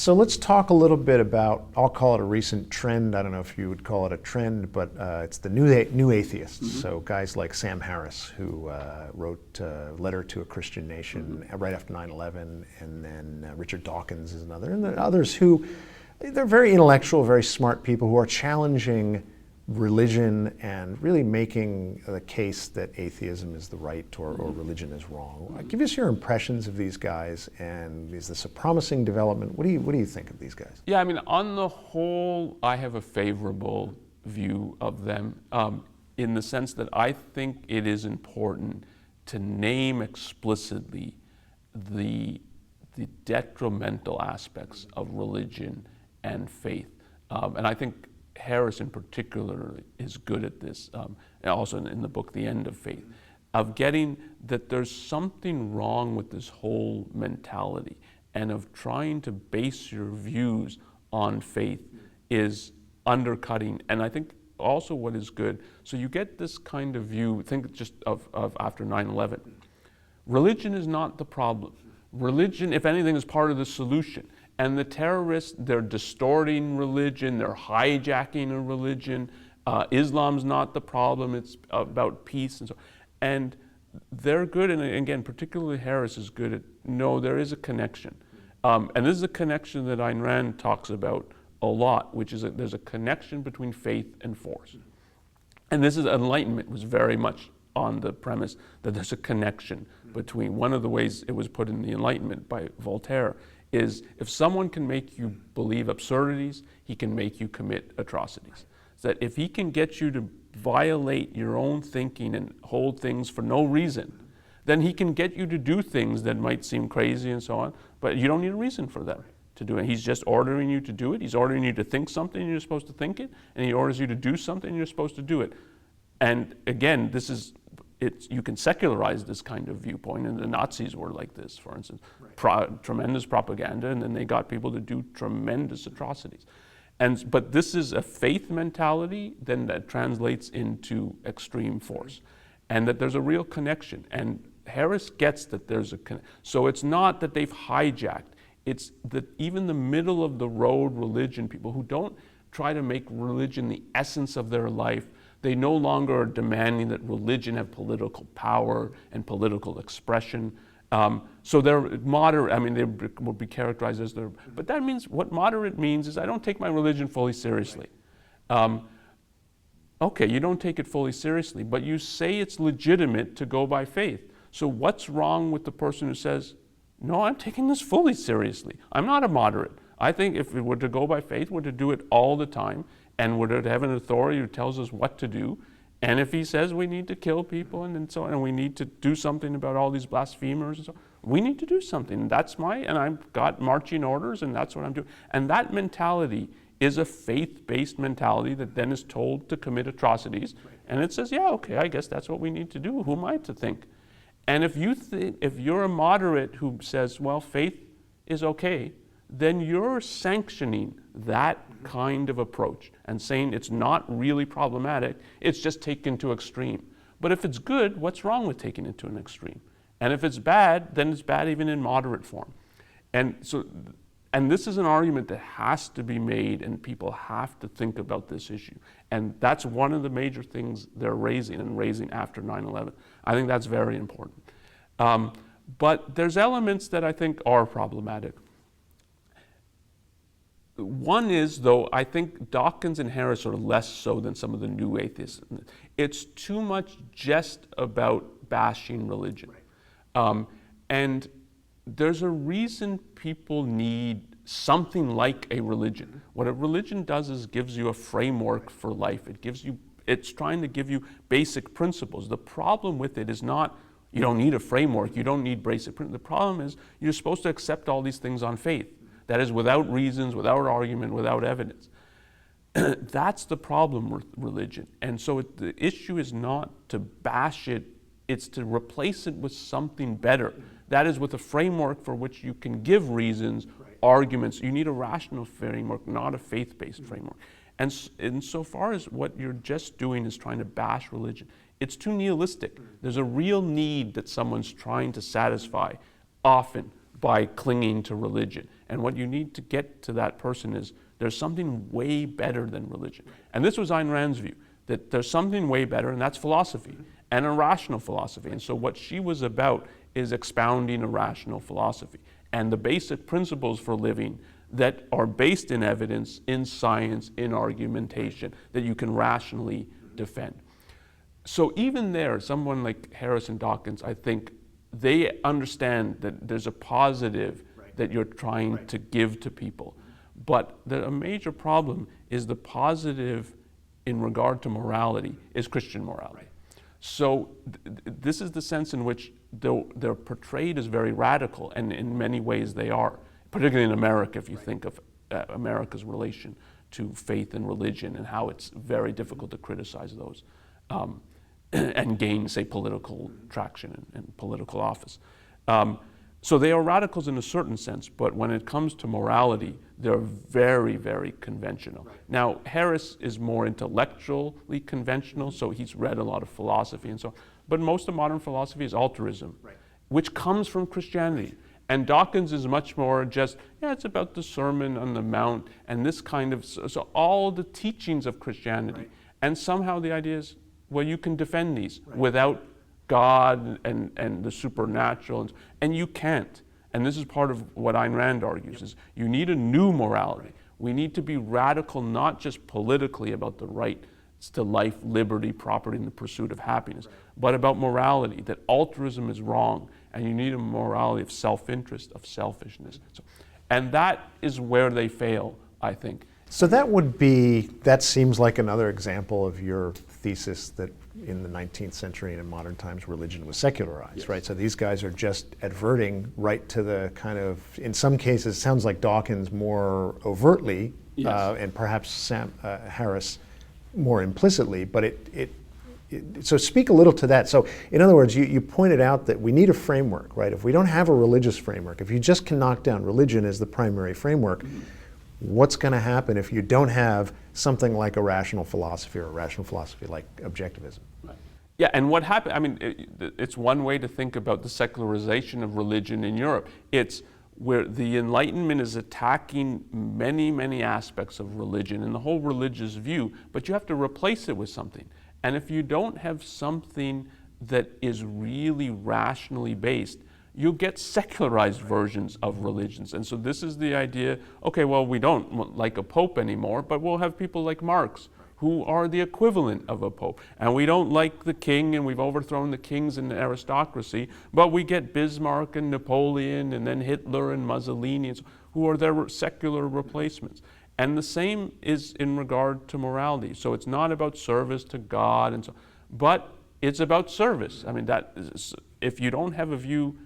So let's talk a little bit about, I'll call it a recent trend. I don't know if you would call it a trend, but it's the new atheists. So guys like Sam Harris, who wrote Letter to a Christian Nation right after 9/11, and then Richard Dawkins is another, and then others who, they're very intellectual, very smart people who are challenging religion and really making the case that atheism is the right or religion is wrong. Give us your impressions of these guys, and is this a promising development? What do you think of these guys? Yeah, I mean, on the whole, I have a favorable view of them in the sense that I think it is important to name explicitly the detrimental aspects of religion and faith. And I think Harris in particular is good at this, and also in the book, The End of Faith, of getting that there's something wrong with this whole mentality, and of trying to base your views on faith is undercutting. And I think also what is good, so you get this kind of view, think just of after 9/11. Religion is not the problem. Religion, if anything, is part of the solution. And the terrorists, they're distorting religion, they're hijacking a religion. Islam's not the problem, it's about peace and so on. And they're good, and again, particularly Harris is good at, no, there is a connection. And this is a connection that Ayn Rand talks about a lot, which is that there's a connection between faith and force. And this is, Enlightenment was very much on the premise that there's a connection between, one of the ways it was put in the Enlightenment by Voltaire, is if someone can make you believe absurdities, he can make you commit atrocities. So that if he can get you to violate your own thinking and hold things for no reason, then he can get you to do things that might seem crazy and so on, but you don't need a reason for them to do it. He's just ordering you to do it. He's ordering you to think something and you're supposed to think it, and he orders you to do something and you're supposed to do it. And again, this is, you can secularize this kind of viewpoint, and the Nazis were like this, for instance. Tremendous propaganda, and then they got people to do tremendous atrocities. But this is a faith mentality then that translates into extreme force, and that there's a real connection. And Harris gets that there's a connection. So it's not that they've hijacked, it's that even the middle of the road religion people who don't try to make religion the essence of their life, they no longer are demanding that religion have political power and political expression. So they're moderate. I mean, they would be characterized as they're, but that means, what moderate means is I don't take my religion fully seriously. Okay, you don't take it fully seriously, but you say it's legitimate to go by faith. So what's wrong with the person who says, no, I'm taking this fully seriously. I'm not a moderate. I think if we were to go by faith, we're to do it all the time, and we're to have an authority who tells us what to do. And if he says we need to kill people and so on, and we need to do something about all these blasphemers and so on, we need to do something. And I've got marching orders, and that's what I'm doing. And that mentality is a faith-based mentality that then is told to commit atrocities. And it says, yeah, okay, I guess that's what we need to do. Who am I to think? And if you're a moderate who says, well, faith is okay, then you're sanctioning that kind of approach and saying it's not really problematic, it's just taken to extreme. But if it's good, what's wrong with taking it to an extreme? And if it's bad, then it's bad even in moderate form. And this is an argument that has to be made, and people have to think about this issue. And that's one of the major things they're raising after 9/11. I think that's very important. But there's elements that I think are problematic. One is, though, I think Dawkins and Harris are less so than some of the new atheists. It's too much just about bashing religion. And there's a reason people need something like a religion. What a religion does is gives you a framework for life. It's trying to give you basic principles. The problem with it is not, you don't need a framework, you don't need basic principles. The problem is you're supposed to accept all these things on faith. That is, without reasons, without argument, without evidence. That's the problem with religion. And so the issue is not to bash it, it's to replace it with something better. That is, with a framework for which you can give reasons, arguments. You need a rational framework, not a faith-based framework. And so far as what you're just doing is trying to bash religion, it's too nihilistic. There's a real need that someone's trying to satisfy, often, by clinging to religion. And what you need to get to that person is there's something way better than religion. And this was Ayn Rand's view, that there's something way better, and that's philosophy, and a rational philosophy. And so what she was about is expounding a rational philosophy and the basic principles for living that are based in evidence, in science, in argumentation, that you can rationally defend. So even there, someone like Harris and Dawkins, I think they understand that there's a positive that you're trying to give to people. But a major problem is the positive in regard to morality is Christian morality. So this is the sense in which they're portrayed as very radical, and in many ways they are, particularly in America, if you think of America's relation to faith and religion and how it's very difficult to criticize those and gain, say, political traction and political office. So they are radicals in a certain sense, but when it comes to morality, they're very, very conventional. Now, Harris is more intellectually conventional, so he's read a lot of philosophy and so on. But most of modern philosophy is altruism, which comes from Christianity. And Dawkins is much more just, it's about the Sermon on the Mount and this kind of, so all the teachings of Christianity. And somehow the idea is, well, you can defend these without God and the supernatural, and you can't. And this is part of what Ayn Rand argues, is you need a new morality. We need to be radical, not just politically about the right to life, liberty, property, and the pursuit of happiness, but about morality, that altruism is wrong, and you need a morality of self-interest, of selfishness. And that is where they fail, I think. So that seems like another example of your thesis that in the 19th century and in modern times religion was secularized, right? So these guys are just adverting right to the kind of, in some cases, sounds like Dawkins more overtly, and perhaps Harris more implicitly, but so speak a little to that. So in other words, you pointed out that we need a framework, right? If we don't have a religious framework, if you just can knock down religion as the primary framework, what's going to happen if you don't have something like a rational philosophy, or a rational philosophy like objectivism? Yeah, and what happened, I mean, it's one way to think about the secularization of religion in Europe. It's where the Enlightenment is attacking many, many aspects of religion and the whole religious view, but you have to replace it with something. And if you don't have something that is really rationally based, you'll get secularized versions of religions. And so this is the idea, okay, well, we don't like a pope anymore, but we'll have people like Marx who are the equivalent of a pope. And we don't like the king, and we've overthrown the kings and the aristocracy, but we get Bismarck and Napoleon and then Hitler and Mussolini, who are their secular replacements. And the same is in regard to morality. So it's not about service to God, and so, but it's about service. I mean, that is, if you don't have a view,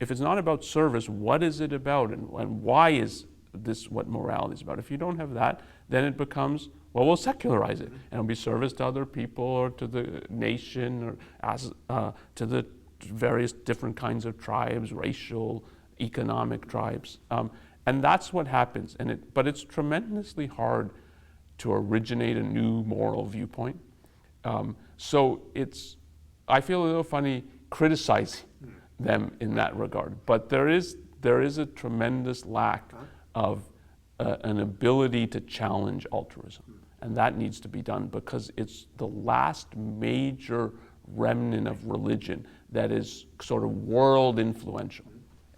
if it's not about service, what is it about, and why is this what morality is about? If you don't have that, then it becomes, well, we'll secularize it, and it'll be service to other people or to the nation or as to the various different kinds of tribes, racial, economic tribes, and that's what happens. But it's tremendously hard to originate a new moral viewpoint. So I feel a little funny criticizing them in that regard, but there is a tremendous lack of an ability to challenge altruism, and that needs to be done because it's the last major remnant of religion that is sort of world influential,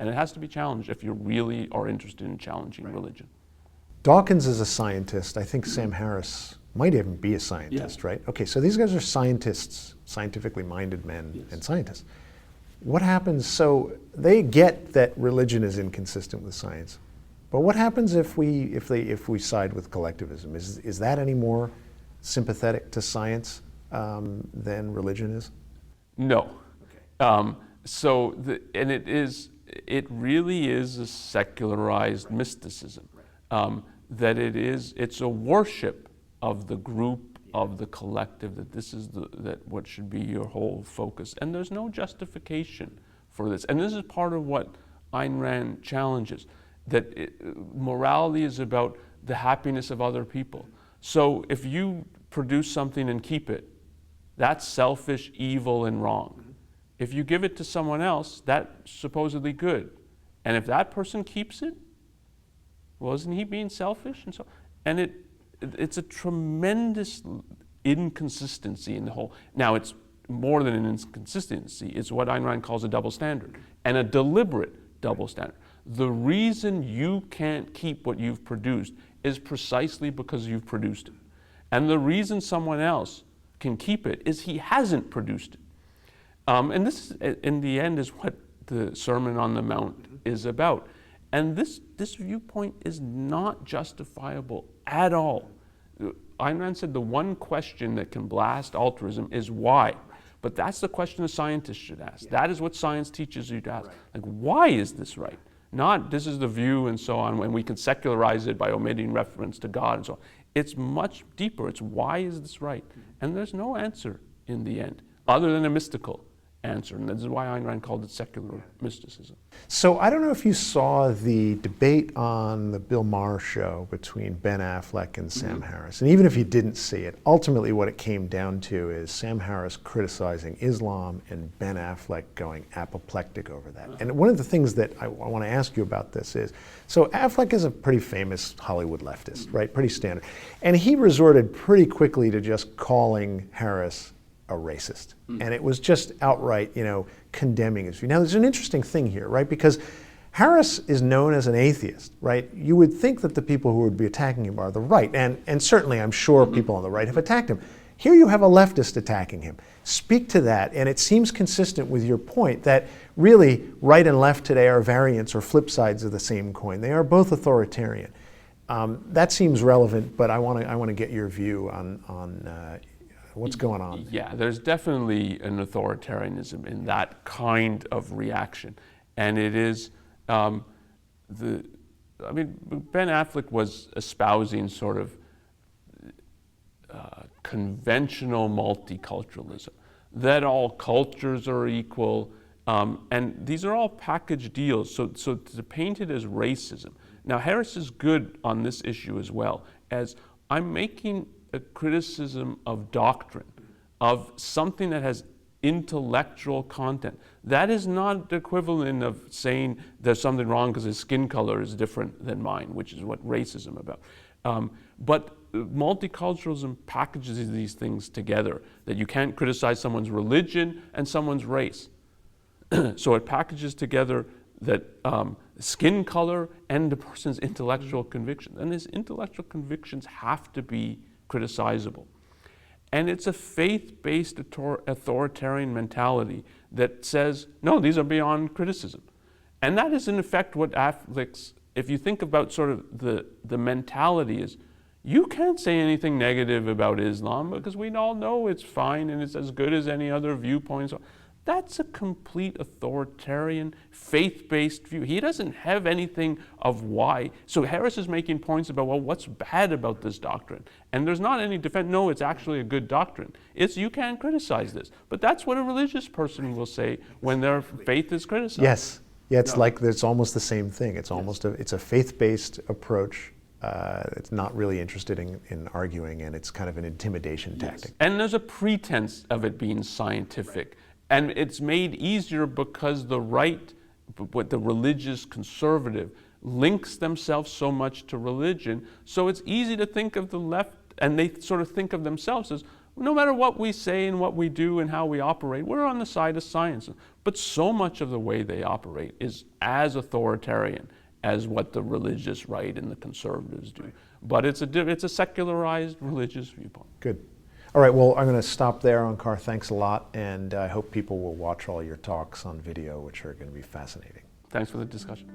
and it has to be challenged if you really are interested in challenging religion. Dawkins is a scientist. I think Sam Harris might even be a scientist, right? Okay, so these guys are scientists, scientifically minded men and scientists. What happens, so they get that religion is inconsistent with science, but what happens if we side with collectivism? Is that any more sympathetic to science than religion is? No. Okay. It really is a secularized mysticism. That it's a worship of the group, of the collective, that this is that what should be your whole focus. And there's no justification for this. And this is part of what Ayn Rand challenges, that morality is about the happiness of other people. So if you produce something and keep it, that's selfish, evil, and wrong. If you give it to someone else, that's supposedly good. And if that person keeps it, well, isn't he being selfish? And it's a tremendous inconsistency in the whole. Now, it's more than an inconsistency. It's what Ayn Rand calls a double standard, and a deliberate double standard. The reason you can't keep what you've produced is precisely because you've produced it. And the reason someone else can keep it is he hasn't produced it. And this, in the end, is what the Sermon on the Mount is about. And this viewpoint is not justifiable at all. Ayn Rand said the one question that can blast altruism is why. But that's the question a scientist should ask. Yeah. That is what science teaches you to ask. Right. Like, why is this right? Not this is the view and so on, when we can secularize it by omitting reference to God and so on. It's much deeper. It's why is this right? And there's no answer in the end, other than a mystical answer. And this is why Ayn Rand called it secular mysticism. So I don't know if you saw the debate on the Bill Maher show between Ben Affleck and Sam Harris. And even if you didn't see it, ultimately what it came down to is Sam Harris criticizing Islam and Ben Affleck going apoplectic over that. And one of the things that I want to ask you about this is, so Affleck is a pretty famous Hollywood leftist, right? Pretty standard. And he resorted pretty quickly to just calling Harris a racist. And it was just outright, condemning his view. Now, there's an interesting thing here, right? Because Harris is known as an atheist, right? You would think that the people who would be attacking him are the right. And certainly, I'm sure people on the right have attacked him. Here you have a leftist attacking him. Speak to that, and it seems consistent with your point that really right and left today are variants or flip sides of the same coin. They are both authoritarian. That seems relevant, but I want to get your view on what's going on. Yeah, there's definitely an authoritarianism in that kind of reaction. And it is, Ben Affleck was espousing sort of conventional multiculturalism, that all cultures are equal, and these are all package deals, so to paint it as racism. Now, Harris is good on this issue as well, as I'm making a criticism of doctrine, of something that has intellectual content. That is not the equivalent of saying there's something wrong because his skin color is different than mine, which is what racism is about. But multiculturalism packages these things together, that you can't criticize someone's religion and someone's race. So it packages together that skin color and the person's intellectual convictions. And his intellectual convictions have to be criticizable. And it's a faith-based authoritarian mentality that says, no, these are beyond criticism. And that is in effect what Affleck's, if you think about sort of the mentality is, you can't say anything negative about Islam because we all know it's fine and it's as good as any other viewpoint. So that's a complete authoritarian, faith-based view. He doesn't have anything of why. So Harris is making points about, well, what's bad about this doctrine? And there's not any defense. No, it's actually a good doctrine. It's you can't criticize this. But that's what a religious person will say when their faith is criticized. Yes. Yeah, it's like it's almost the same thing. It's almost it's a faith-based approach. It's not really interested in arguing, and it's kind of an intimidation tactic. And there's a pretense of it being scientific. And it's made easier because the right, what the religious conservative, links themselves so much to religion. So it's easy to think of the left, and they sort of think of themselves as, no matter what we say and what we do and how we operate, we're on the side of science. But so much of the way they operate is as authoritarian as what the religious right and the conservatives do. But it's a secularized religious viewpoint. Good. All right, well, I'm going to stop there, Onkar. Thanks a lot, and I hope people will watch all your talks on video, which are going to be fascinating. Thanks for the discussion.